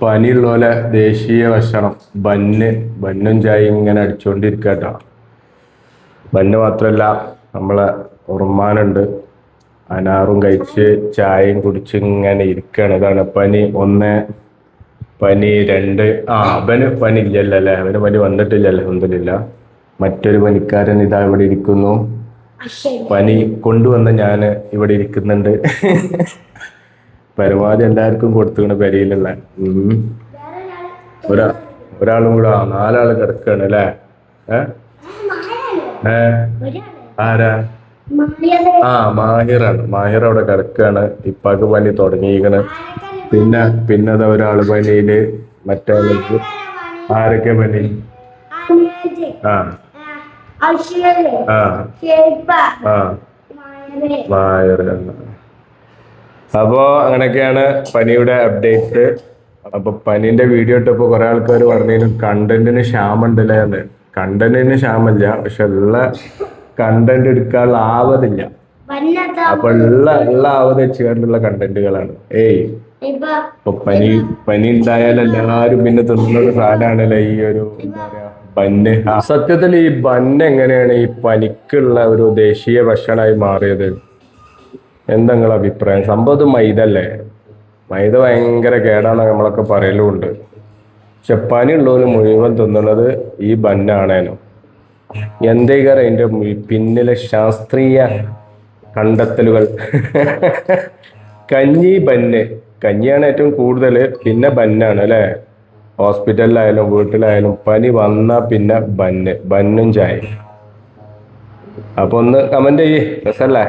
പനിയുള്ളപോലെ ദേശീയ ഭക്ഷണം ബന്നും ചായയും ഇങ്ങനെ അടിച്ചുകൊണ്ടിരിക്കട്ടോ. ബന്ന് മാത്രമല്ല, നമ്മളെ ഉറുമാനുണ്ട്, അനാറും കഴിച്ച് ചായയും കുടിച്ച് ഇങ്ങനെ ഇരിക്കുകയാണ്. ഇതാണ് പനി 1, പനി 2. അവന് പനി ഇല്ലല്ലോ അല്ലേ, അവന് പനി വന്നിട്ടില്ലല്ലോ അൽഹംദുലില്ലാ. മറ്റൊരു പനിക്കാരൻ ഇതാ ഇവിടെ ഇരിക്കുന്നു. പനി കൊണ്ടുവന്ന ഞാൻ ഇവിടെ ഇരിക്കുന്നുണ്ട്. പരമാവധി എല്ലാവർക്കും കൊടുത്തുകൊണ്ട് പെരയിലുള്ള ഒരാളും കൂടെ 4 ആള് കിടക്കാണ് അല്ലേ. ആരാ? മാഹിറാണ്. മാഹിർ അവിടെ കിടക്കാണ്. ഇപ്പാക്ക് പനി തുടങ്ങിയിരിക്കണ്. പിന്നെ ഒരാള് പനിയില്. മറ്റാൾക്ക് ആരൊക്കെ പനി? മാഹിർ. അപ്പോ അങ്ങനെയൊക്കെയാണ് പനിയുടെ അപ്ഡേറ്റ്സ്. അപ്പൊ പനീന്റെ വീഡിയോ ഇട്ടപ്പോ കുറെ ആൾക്കാർ പറഞ്ഞു കണ്ടന്റിന് ക്ഷാമുണ്ടല്ലേ എന്ന്. കണ്ടന്റിന് ക്ഷാമില്ല, പക്ഷെ ഉള്ള കണ്ടന്റ് എടുക്കാനുള്ള ആവതില്ല. അപ്പൊ ഉള്ള ആവത് വെച്ചുകൊണ്ടുള്ള കണ്ടന്റുകളാണ്. ഇപ്പൊ പനി ഉണ്ടായാലും എല്ലാരും പിന്നെ തിന്നുന്ന സാധനമാണല്ലോ ഈ ഒരു എന്താ പറയാ ബന്ന്. സത്യത്തിൽ ഈ ബന്ന് എങ്ങനെയാണ് ഈ പനിക്കുള്ള ഒരു ദേശീയ ഭക്ഷണമായി മാറിയത്? എന്താ നിങ്ങളുടെ അഭിപ്രായം? സംഭവം മൈദ അല്ലേ? മൈദ ഭയങ്കര കേടാണ് നമ്മളൊക്കെ പറയലുമുണ്ട്. പക്ഷെ പനിയുള്ളവര് മുഴുവൻ തിന്നുന്നത് ഈ ബന്നാണേനോ. എന്തേക്കാരം അതിന്റെ പിന്നിലെ ശാസ്ത്രീയ കണ്ടെത്തലുകൾ? കഞ്ഞിയാണ് ഏറ്റവും കൂടുതൽ, പിന്നെ ബന്നാണ് അല്ലെ. ഹോസ്പിറ്റലിലായാലും വീട്ടിലായാലും പനി വന്നാ പിന്നെ ബന്നും ചായ. അപ്പൊ ഒന്ന് കമന്റ് ചെയ്യേ, രസല്ലേ?